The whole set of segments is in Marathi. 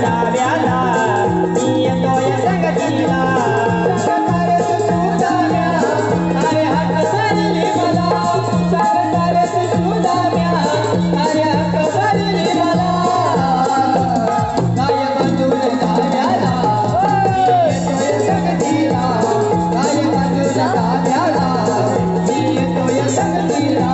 डाव्याला मी येतोय संगतीला सारे सुधाम्या अरे हक्क भरली मला सारे सुधाम्या अरे हक्क भरली मला काय बाजून डाव्याला मी येतोय संगतीला काय बाजून डाव्याला मी येतोय संगतीला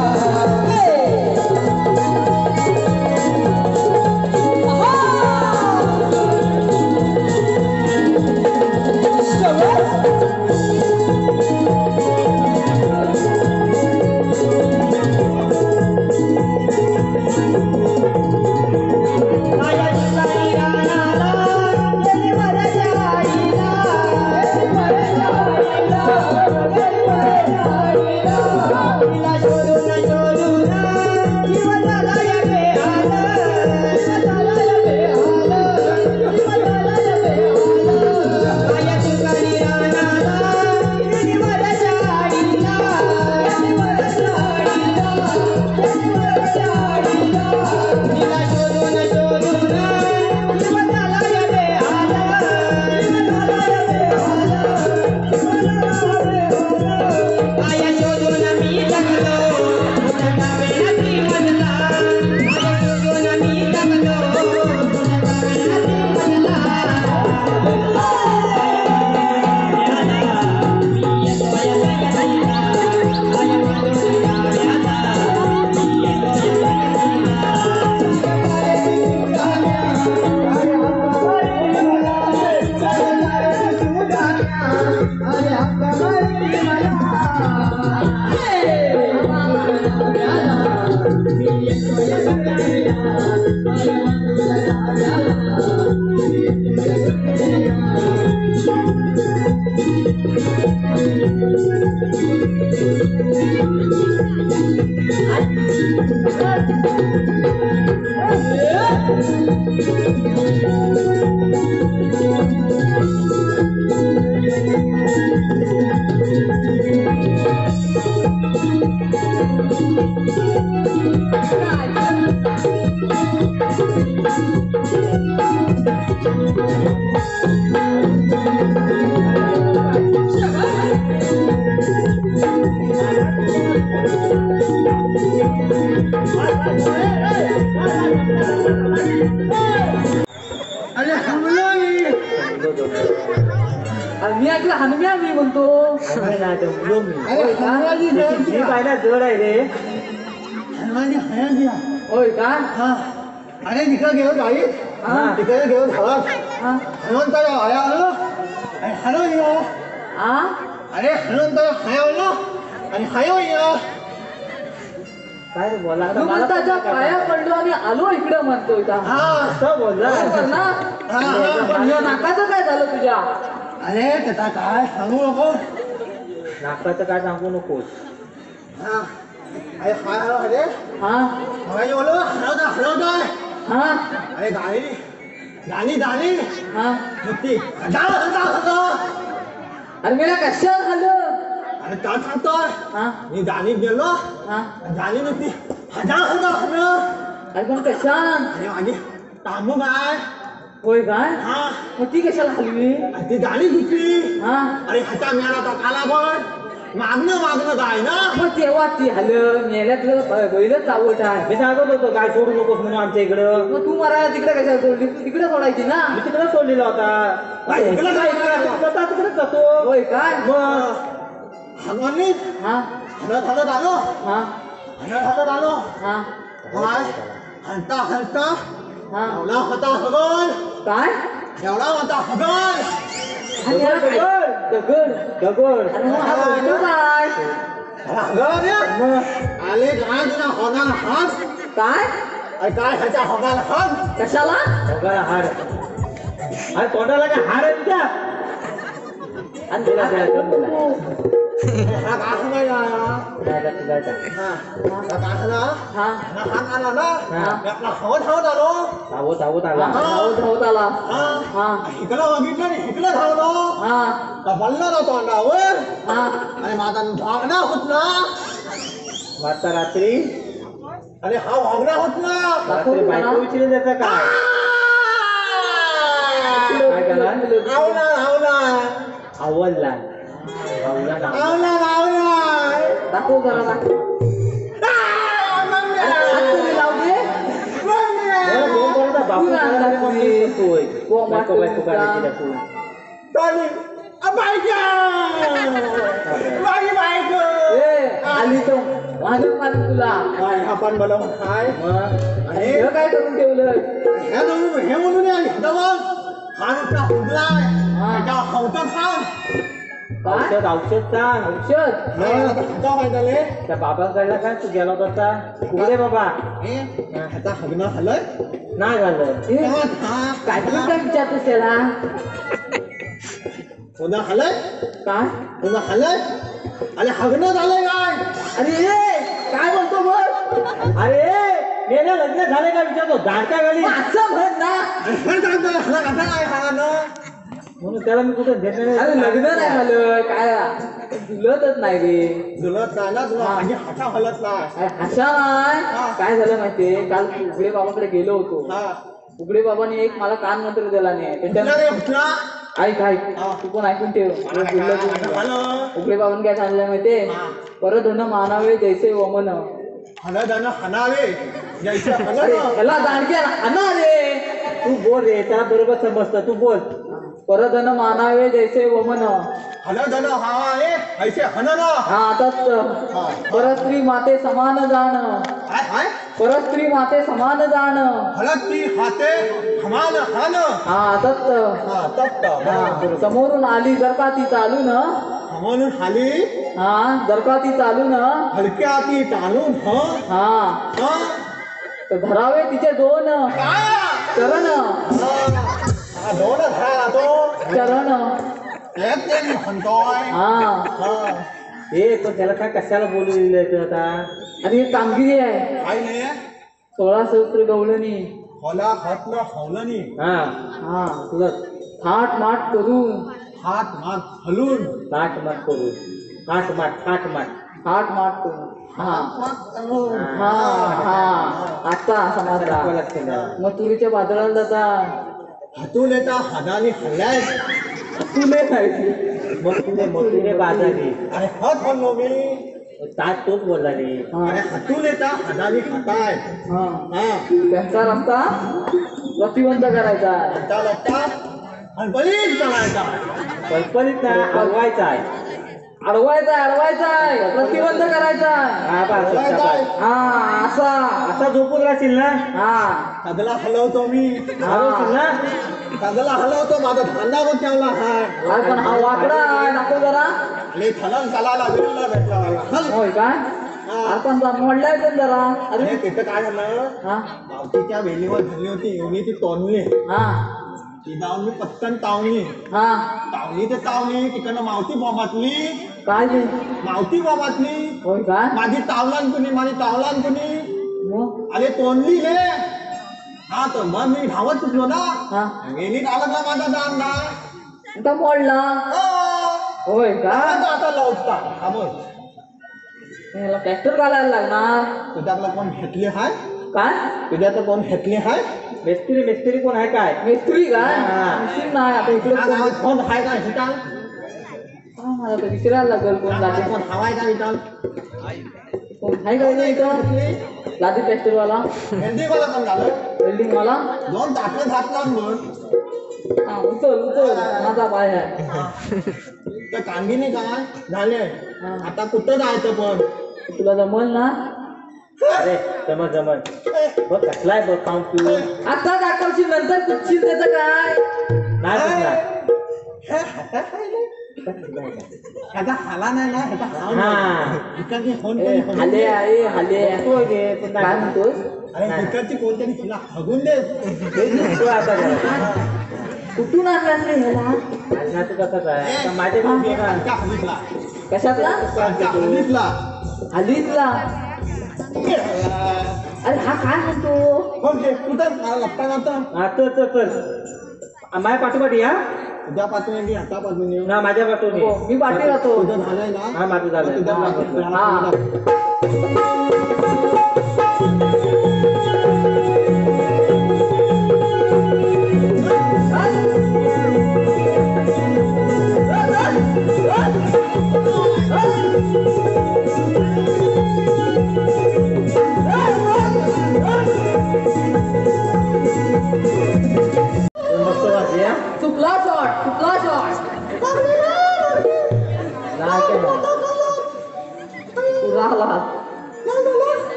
मी ऐकलं हनुम्या मी म्हणतो पाहिला जड आहे रे होय का अरे तिकडे घेऊन आई तिकडे घेऊन हवा हनुमंताला आया आणि हॅलो या अरे हनुमंताला हायवला आणि हायो या काय बोला हनुमंताच्या पाया पडलो आणि आलो इकडे म्हणतोय का असं बोलला नाकाचं काय झालं तुझ्या अरे त्याचा काय सांगू नको नाकाचं काय सांगू नकोस अरे काय अरे हवाई बोलो हलवतोय अरे गाणी नुकती अरे मेला कशाला झालं अरे काय सांगतोय मी गाणी गेलो गाणी नुकती अरे पण कशा अरे माझी तांबू काय होय काय मग ती कशाला हलवी ती गाणी दुखली अरे ह्याचा मिळाला तर काला पण मागणं काय ना मग तेव्हा ती हलं मेल्यात बैलच चावट आहे मी सांगत होतो काय सोडू नकोस म्हणून आमच्या इकडं मग तू मला तिकडे कशाला सोडली तू तिकडे सोडायची ना मी तिकडे सोडलेला होता तिकडेच जातो होय काय मग हलवणी हलत आलो हलता एवढा होता हगल काय एवढा होता हगल दगड आले काय तुला होणार हात काय काय ह्याच्या होणार हात कशाला हार अरे तोंडाला काय हार आहे तुझ्या आणि तुला हा का समजा धावत आला इकडं बघितलं इकडं धावलो बल्ला ना तोंडावर आणि माझा भागना होत ना वाजता रात्री अरे हा भागना होत ना रात्री बायको विचारले त्याचा काय आवला आवला आवडला आवडला आवला आवला दाखव जरा दाखव लावू दे आली तो माझं मारून तुला आपण मला काय हे काय करून ठेवलं हे म्हणून हा नुसता हुडलाय त्याच्या हौतात सांग औषध औषध सांग औषध हाता पाहिजे त्या बाबाकडला काय तू गेला होता कुठे बाबा हाता हगणं हलय नाही झालं काय तू काय विचारतोस त्याला पुन्हा हलय काय पुन्हा हलय अरे हगणं झालंय काय अरे काय म्हणतो बोल अरे गेल्या लग्न झाले का विचारतो दाडका वेळी असं म्हण ना म्हणून त्याला मी कुठे देत नाही अरे लग्न नाही झालं काय जुलतच नाही रे जुलत नाही ना तुला माझी हाता हलत नाही अरे हसा नाही काय झालं माहितीये काल उघडे बाबाकडे गेलो होतो उघडे बाबाने एक मला कान मंत्र दिला नाही त्याच्या ऐक ऐक तू पण ऐकून ठेव उघडे बाबाने काय सांगितलं माहितीये परत धन मानावे जैसे वमन हनधन हनावे त्याला दांडक्या हाना रे तू बोल रे त्याला बरोबर समजतं तू बोल परधन मानावे जैसे वमन हनधन हवावे ऐसे हनन हा आताच परस्त्री माते समान जाण परस्त्री माते समान जाण हलती हाते हमान हन हा आताच तप्त समोरून आली जर का ती चालून म्हणून हाली हा जर का ती चालून हलक्या ती टाळून हा तर धरावे तिचे दोन चरण दोन झाला तो चरण एक ते मी म्हणतोय हा हे पण त्याला काय कशाला बोलू दिलं आता आणि ही कामगिरी आहे काय नाही 16 सहस्त्र गवळणी होला हातलं हवलनी हा हा तुला थाट माट करून हात मात हलून ताट माट करू ताट माट थाट माट करून हा हा हा आता समजला मग तुरीच्या बाजाराला जाता हातून येता हाताने हल्लाय तुले नाही मग तुझे बाजारी अरे हात म्हणलो मी ताट तोच बोलला रे अरे हातून येता हाताने खाताय हा हा त्यांचा रस्ता प्रतिबंध करायचा आता लगता आणि बरीच चालायचा कल्पनित नाही अडवायचा आहे अडवायचा प्रतिबंध करायचा हा बा हा असा असा झोपून राहशील ना हा सगळा हलवतो मी हलवशील ना सगळा हलवतो माझा धांदा पण ठेवला हाय अरे पण हा वाकडा आहे नको जरा आणि थलन चालायला वेळला भेटला मला हल होय काय आपण मोडलाय पण जरा अरे अरे तिथं काय झालं हा मावतीच्या वेलीवर धरली होती एवढी ती तोडली हा ती जाऊन मी पटकन तावली हा तावली ते तावली तिकडनं मावती बोमातली काय ते मावती बोमातली होय काय माझी तावलान कुणी मग अरे तोडली रे हा तर मग मी धावत सुटलो ना हा वेलीत आला का माझा दान ना आता मोडला होय का आता लावता हा बोल मला ट्रॅक्टर घालायला लागणार तुझ्याकडला कोण घेतली हाय काय तुझ्यात कोण घेतली हाय मिस्त्री कोण आहे काय मिस्त्री काय मिस्त्री नाही आता इकडे या गावात कोण हाय का हिताल मला तर विचारायला लागेल कोण लादी कोण हवाय का हिताल कोण आहे का इथं लादी ट्रॅक्टरवाला मेंढीवाला पण झालं बिल्डिंग वाला दोन टाकलं घातला म्हणून हा उचल माझा पाय आहे त्या कांगीने काय झाले आता कुठं जायचं पण तुला जमल ना अरे जमत बघ कसलाय बघ खाऊन तू आता दाखवशील नंतर कुठशील त्याचं काय नाही बघणार. ह्याचा हाला नाही ना ह्याचा हाव हा. नाही. इकडची कोणतरी हगून हाले दे. आहे हाले होय रे, पण काय नाही. म्हणतोस अरे इकडची कोणतरी तुला हगून दे हे दिसतोय आता जरा. कुठून आणलास रे ह्याला अन्नाचं कसंच आहे आता माझ्या घरी ये ना. त्या हल्लीतला कशातला त्या हल्लीतला हल्लीतला अरे हा काय म्हणतो हो घे कुठं मला लपता जाता हा, चल माझ्या पाठोपाठ या तुझ्या पासून येते हाता पासून येऊ ना माझ्या पाठवून ये. हो, मी पाठी राहतो तुझं झालंय ना हा माझं झालंय तुझ्या हा. पासून हा. तुला-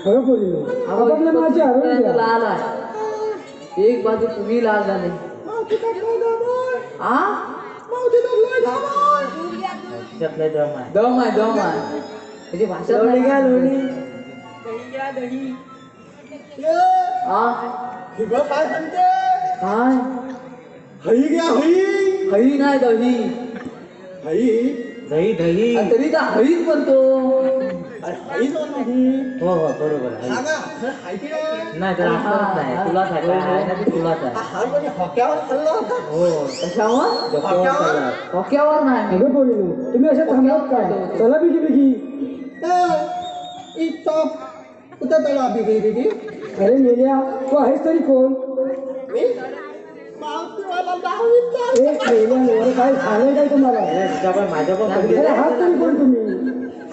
खरं बोललो आपापल्या माझी आरोग्य द्या. लाल आहे एक बाजू तुम्ही लाल झाले आ त्यातलं दम आहे. दम आहे दम आहे त्याची भाषा लोणी घ्या, लोणी. आ हे बघ काय सांगते काय हई घ्या हई हई नाही दही हई दही दही. आणि तरी का हईच म्हणतो अरे हई जाऊन नाही हो हो बरोबर आहे. सांगा खरं हाय की नाही? नाही तर असंच नाही तुलाच आहे काय आहे ना ते तुलाच आहे. हा कोणी हक्यावर खाल्ला होता हो कशावर डोक्यावर चालला. डोक्यावर नाही अगं बोललो तुम्ही अशा थांबलात काय चला बिगी बिगी इथं कुठं चला बिगी बिगी अरे मेल्या तू आहेस तरी कोण एक मेल्या काय झालंय काय तुम्हाला अरे तुझ्या पण माझ्या पण पडली अरे हात तरी कोण तुम्ही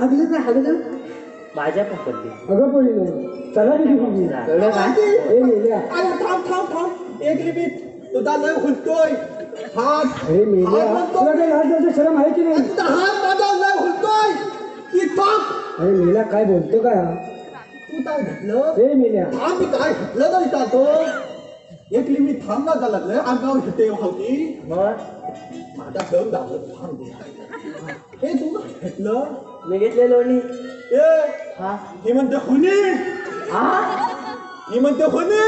हगलं नाही हगलं माझ्या पण पडली. अगं बोललो चला बिगी बिगी कळलं काय ए मेल्या थांब एक लिमिट तुझा लय हुलतोय हात अरे मेल्या तुला काही हात द्यायचं शरम आहे की नाही तुझा हात माझा लय हुलतोय अरे मेल्या काय बोलतो काय हा तू काय घातलं ए मेल्या हा मी काय घातलं तरी चालतो एक लिमिट थांब ना झाला लय अंगावर घेते होती मग माझा दम दाखवत थांब हे तू काय घेतलं मी घेतले लोणी. ए हा ही म्हणते हुनी हा ही म्हणते हुनी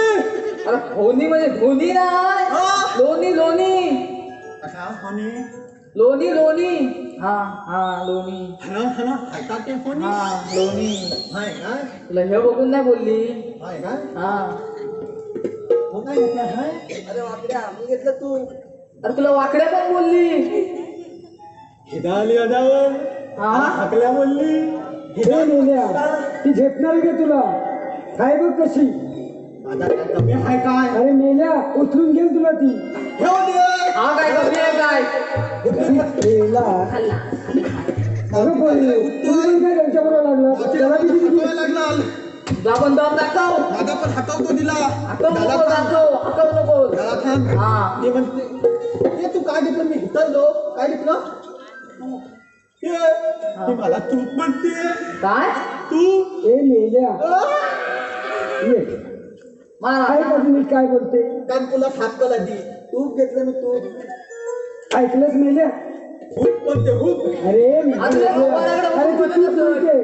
अरे धोनी म्हणजे धोनी नाही हा. लोणी लोणी कसा हुनी लोणी लोणी हा हा लोणी हना खायचा ते हुनी हा लोणी हाय काय तुला हे बघून नाही बोलली हाय काय हा हो काय घेतलं हाय अरे वाकड्या मी घेतलं तू अरे तुला वाकड्या पण बोलली हिदाली अदावर हा हाकल्या बोलली ती झेपणार का तुला काय बघ कशी माझा काय कमी आहे काय अरे मेल्या उचलून गेल तुला ती ठेव दे हा काय कमी आहे काय मेला खाल्ला अगं बोलली तुम्ही काय त्यांच्याबरोबर लागला त्याला किती लागला तुझा पण दम दाखव माझा पण हटवतो दिला हाकव नको दाखव हाकव नको त्याला थांब हा ते म्हणते हे तू काय घेतलं मी हितालो काय घेतलं हे मला तूप म्हणते काय तू ए मेल्या मारा काय कधी मी काय बोलते कारण तुला सापला दी तूप घेतलं मी तूप ऐकलंच मेल्या हुप म्हणते हुप अरे अरे तू तूप म्हणते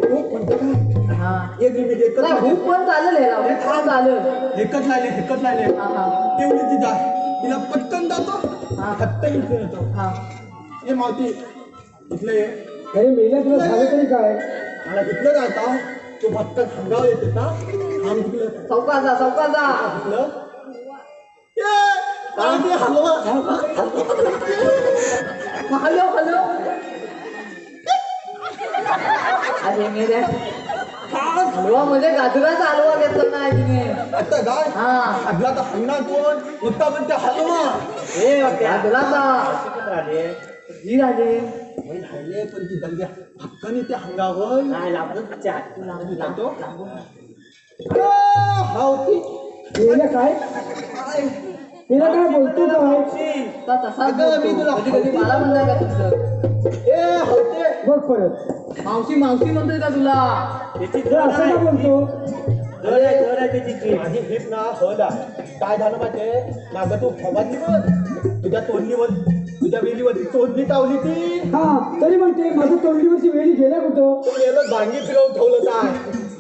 हुप म्हणते काय हा एक लिमिट एकच नाही, लागले. भूक पण चालेल ह्याला, भूक पण चालेल एकच लागले हा हा तेवढी ती जा तिला पटकन जातो हा. पटकन इथे येतो हा हे मावती इथलं ये अरे मेल्या तुला झालं तरी काय मला घेतलं काय आता तू पटकन हंगाव येते ना आम घेतलं चौकाचा घेतलं हलवा हॅलो हॅलो अरे मेरे हलवा म्हणजे गाजराचा हलवा घेतला नाही तिने आता काय हा आपला तर हंगा कोण नुसता म्हणते हलवा ए वाट्या गाजराचा आले ही राजे मी राहिले पण ती दंग्या हक्काने ते हंगावर नाही लागत चाट जातो हा होती काय तिला काय बोलतो काय तसा अगं, मी तुला कधी कधी मला म्हणणार का तुमचं ए होते बघ परत मावशी मावशी म्हणतोय का तुला त्याची तर असं का बोलतो घर आहे त्याची जीभ. माझी हिप ना होला काय झालं माहितीये मागं तू फवारली बघ तुझ्या तोंडलीवर तुझ्या वेलीवर तोंडली टावली ती हा तरी म्हणते माझ्या तोंडलीवरची वेली गेल्या कुठं तू गेलं भांगी फिरवून ठेवलं काय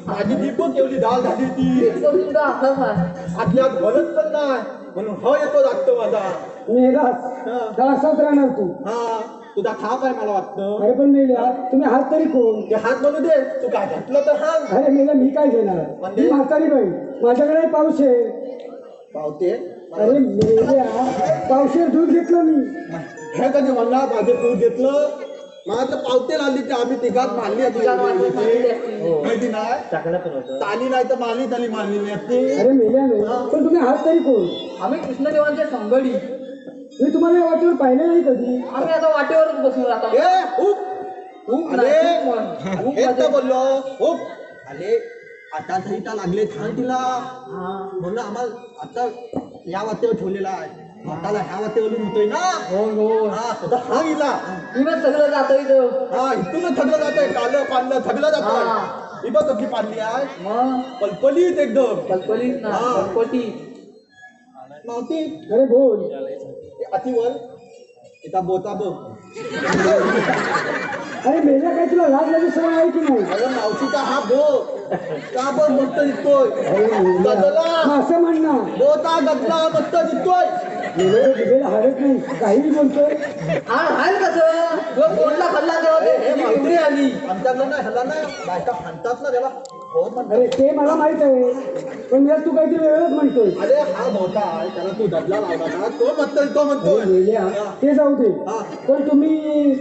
माझी दीप केवढी डाळ झाली ती सुद्धा असंच आहे आतल्यात भरत पण नाही म्हणून ह येतो लागतो माझा मेलास असाच राहणार तू हा तुझा थाप आहे मला वाटतं अरे पण मेल्या तुम्ही हात तरी कोण ते हात बनू दे तू काय घातलं तर हा अरे मेल्या मी काय घेणार मी म्हातारी बाई माझ्याकडे पाऊस आहे पावते अरे मेल्या पावशेर दूध घेतलं मी हे कधी म्हणला माझे दूध घेतलं माझं पावते आली ते आम्ही तिघात मारली माहिती नाही टाकलं पण होतं ताली नाही तर मारली तरी मारलेली असते अरे मेल्या पण तुम्ही हात तरी कोण आम्ही कृष्णदेवांचे संगडी मी तुम्हाला या वाटेवर पाहिलं नाही कधी आम्ही आता वाटेवरच बसून राहतो खूप हेच तर बोललो खूप अरे आता तरी त्या लागले छान तिला म्हणून आम्हाला आता या वाटेवर ठेवलेला आहे हाताला ह्या वाटेवरून होतोय ना हो हो हा आता हा गेला तुम्ही सगळं जातो इथं हा इथूनच थकलं जातंय कालं पाडलं थकलं जातंय ही बघ कशी पाडली आहे मग पलपलीत एकदम कलकलीत ना हा. कलकटी मावती अरे बोल अतिवर इथं बोटा बघ अरे मेला काय तुला लाज लाज सवय आहे की नाही अरे मावशीचा हा बोट का बघ मस्त दिसतोय गजला असं म्हणणं बोटा गजला मस्त दिसतोय मेलेला हरत नाही काही बोलतोय आहे कसं जो कोणला खाल्ला तेव्हा एवढी आली आमच्याकडे नाही ह्याला नाही बायका म्हणतात ना त्याला हो म्हणतात अरे ते मला माहित आहे पण मला तू काहीतरी वेगळंच म्हणतोय अरे हा मोठा आहे त्याला तू दबला लावला ना तो म्हणतोय तो म्हणतोय मेल्या ते जाऊ दे हा. पण तुम्ही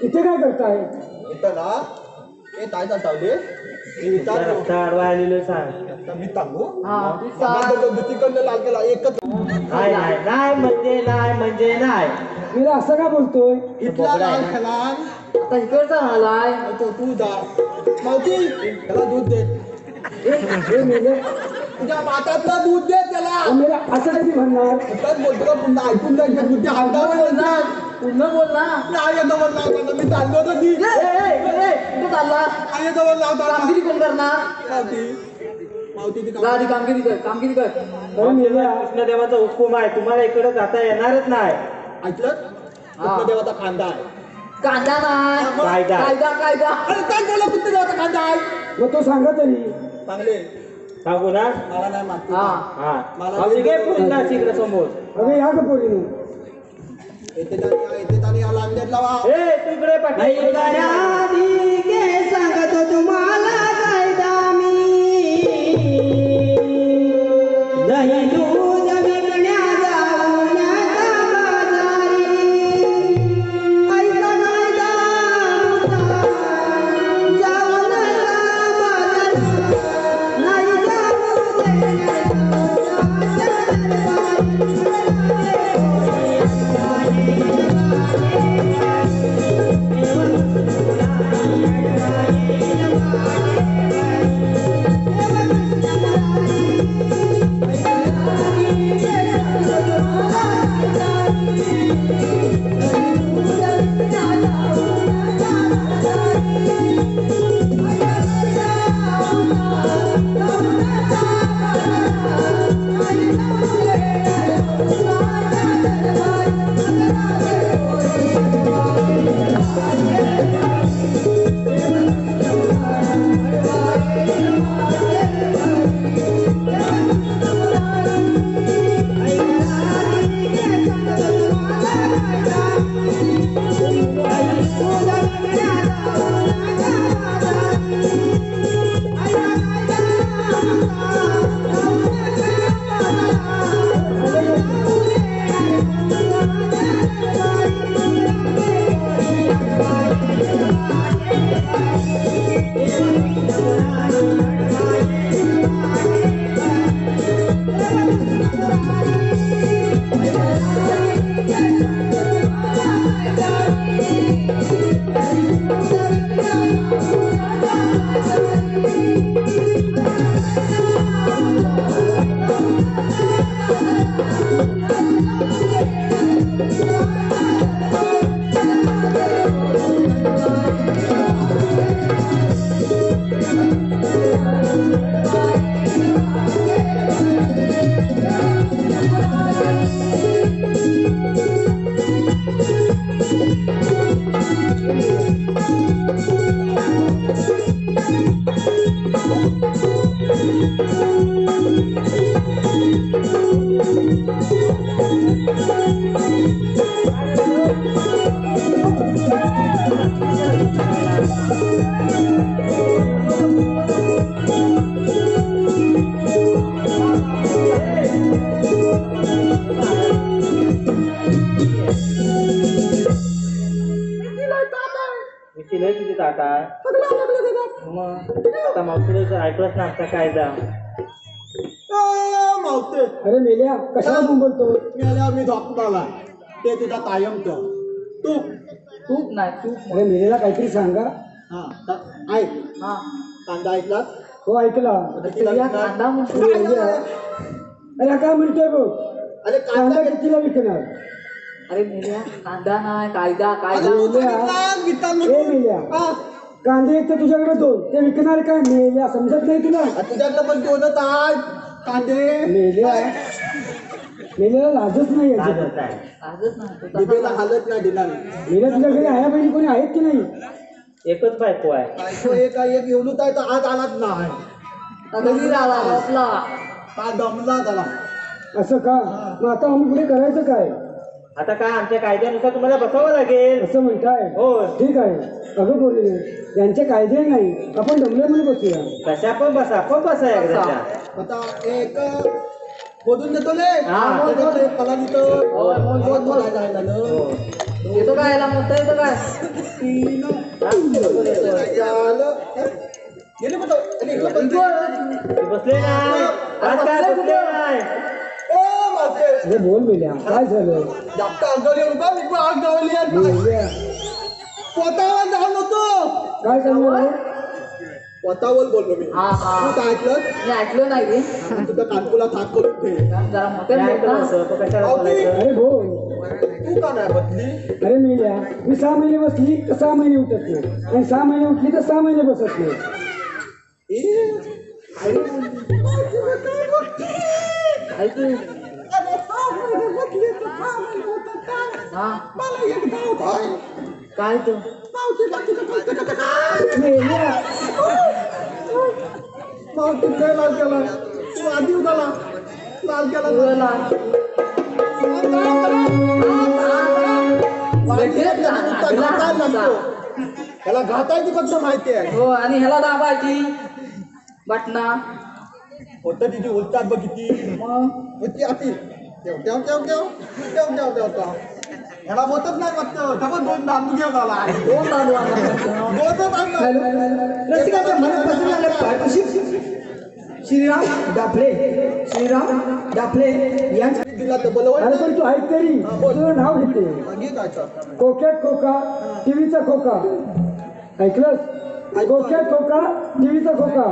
इथे काय करताय इथं ना हे काय चालले मी विचारलो आडवा आलेलं सांग आता मी सांगू हा तू सांग. माझा दुसरीकडनं लाल केला एकच नाही नाही नाही म्हणजे नाही मेला असं का बोलतोय इथला लाल खलान आता इकडचा आलाय तो तू जा मावती त्याला दूध दे हे मेले तुझ्या मातातलं दूध दे त्याला मेला असं कधी म्हणणार इथंच बोलतो का पुन्हा ऐकून नाही बुद्धी हालता बोल ना पूर्ण बोल ना नाही येतो म्हणला होता मी चाललो होतो ती कुठं चालला आई येतो म्हणला होता कामगिरी कोण करणार मावती मावती ती जा आधी कामगिरी कर कामगिरी कर अरे मेल्या कृष्णदेवाचा हुकूम आहे तुम्हाला इकडे जाता येणारच नाही ऐकलं हा. देवाचा कांदा आहे कांदा नाही कायदा. कायदा कायदा अरे काय बोला कुठे देवाचा कांदा आहे मग तो सांगा तरी चांगले सांगू ना मला नाही मागतो हा हा मला मावशी घे पुन्हा इकडे समोर अरे या का पोरीने येते तानी याला अंड्यात लावा ए तू इकडे पाठी सांगतो तुम्हाला कायदा मी दूध विकण्या जाऊन लय किती ताटा मग आता मावशीला जर ऐकलंच ना आमचा कायदा मावते अरे मेल्या कशाला बोलतो मी आल्यावर मी झोपत आला ते तुझा कायमचं तू तूप नाही तूप अरे मेलेला काहीतरी सांगा हा ऐक हा कांदा ऐकला हो ऐकला या कांदा म्हणतो अरे काय म्हणतोय बघ अरे कांदा कांदा कितीला विकणार अरे मेल्या कांदा नाही कायदा कायदा ए मेल्या कांदे एक तर तुझ्याकडे 2 ते विकणार काय मेल्या समजत नाही तुला तुझ्याकडे पण 2च आहेत कांदे मेल्याला लाजच नाही आहे. लाजत आहे. आजच नाही दिबेला हालत नाही दिला मेल्या तुझ्या घरी आया बहिणी कोणी आहेत की नाही? एकच बायको आहे. बायको एक येऊनच आहे तर आज आलाच नाही कधी आला आपला का दमला त्याला असं का मग आता आम्ही पुढे करायचं काय आता काय आमच्या कायद्यानुसार तुम्हाला बसावं लागेल. असं म्हणताय? हो. ठीक आहे. अगं बोलले यांचे कायदे नाही आपण दमले म्हणून बसूया. कशा पण बसा एकदाच्या. आता एक बोलून देतो ले हा. मला येतो काय याला मोठं येतो काय बसले नाही आज काय बसले नाही. अरे बोल मेल्या काय झालं? जास्त अंगावर येऊ का मी पण अंगावर मेल्या पोतावर जाऊन होतो काय करणार आहे? पोतावर बोललो मी हा हा तू काय ऐकलं मी ऐकलं नाही रे तुझ्या कानपुला हात करून ठेव जरा मोठ्या काय बोल ना. बसतो, तो कशाला बोलायचं. अरे बोल. तू का नाही बसली अरे मेल्या मी 6 महिने बसली तर 6 महिने उठत नाही आणि 6 महिने उठली तर 6 महिने बसत नाही. ऐक तू. हा काय तू मेल्या तू काय लाल केला तू आधी उडाला लाल केला बोला. त्याला घातायची फक्त माहिती आहे हो आणि ह्याला दाबायची बटना होतं तिची उलटात बघितली मग होती आती ठेव ठेव ठेव ठेव ठेव ठेव ठेव ठेव ह्याला होतच नाही फक्त डबल 2 दाबू घेऊन आला दोन दाबू रसिकाच्या मनापासून आले पाठीशी श्रीराम डाफले यांच्या दिला तर बोलवत अरे पण तू ऐक तरी तुझं नाव घेते घे काय कोक्यात खोका टीव्हीचा खोका ऐकलंस कोक्यात खोका टीव्हीचा खोका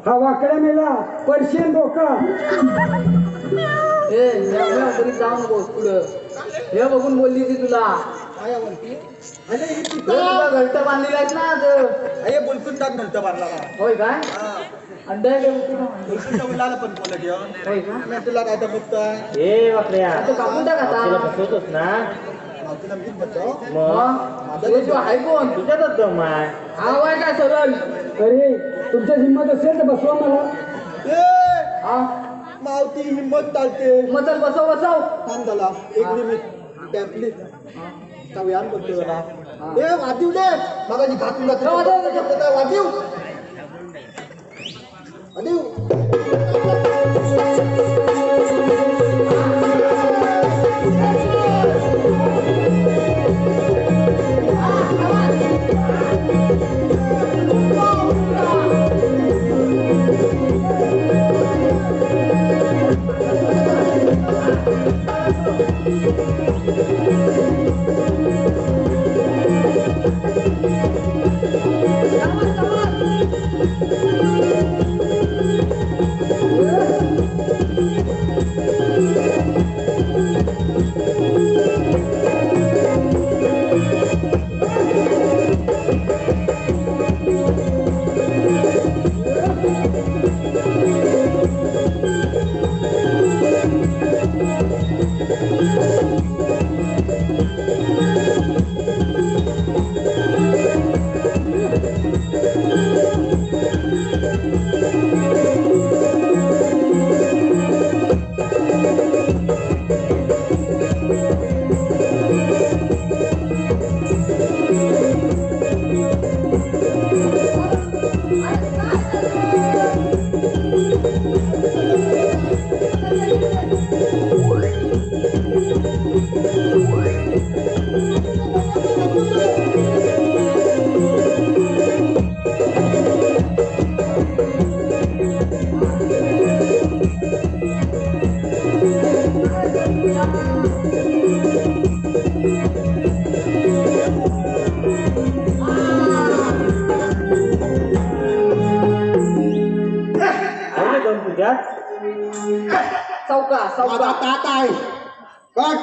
हा वाकड्या मेला पर्शियन बोका ए कधी जाऊ नको पुढं हे बघून बोलली ती तुला आया म्हणती अरे ही हे तुला घरट बांधलेला आहेत ना आज. अरे बोलकून टाक नंतर बांधला का होय काय अंडा आहे काय तुला? बोलकून उलाला पण बोलत घेऊन होय का मी तुला काय तर बघतोय ए बापऱ्या आता कापून टाक आता. तिला बसवतोच ना मावतीला मीच बघतो मग हे तू आहे कोण तुझ्यातच दम आहे. हा वाय काय सरळ अरे तुमच्या हिंमत असेल तर बसवा मला ए हा मावती हिंमत चालते मग चल बसव बसव थांब झाला एक मिनिट टॅबलेट व्यायाम करतो जरा ए वाजव दे मगाची घातून वाजव आहे दोन तुझ्यात चौका माझा चौका तात आहे बघ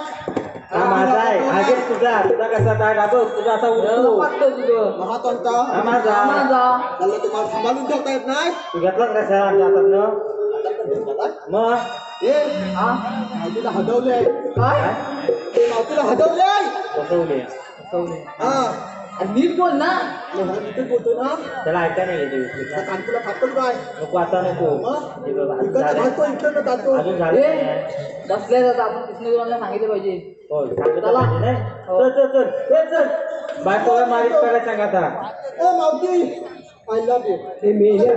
हा माझा आहे आगे तुझा तुझा कसा काय बघ तुझा असा उठतो पाहतो तुझं महा कोणता हा माझा माझा त्याला तुम्हाला सांभाळून ठेवता येत नाही तू घेतलाच कशा आमच्या हातात मग ए हा मावतीला हदवलंय काय ते मावतीला हदवलंय बसवले सवले. हा आणि नीट बोल ना इथे बोलतो ना त्याला ऐका नाही येते त्या कानपुला खातो काय नको आता नको मग हे बघ, इकडनं झालंय. खातो इकडनं जातो अजून झालं ए, नाही. बसल्या जाता आपण कृष्णदेवाला सांगितलं पाहिजे हो सांगितलं चला. पाहिजे नाही हो. चल बायकोला मालिश करायला सांग आता ओ मावती आय लव्ह यू ते मेल्या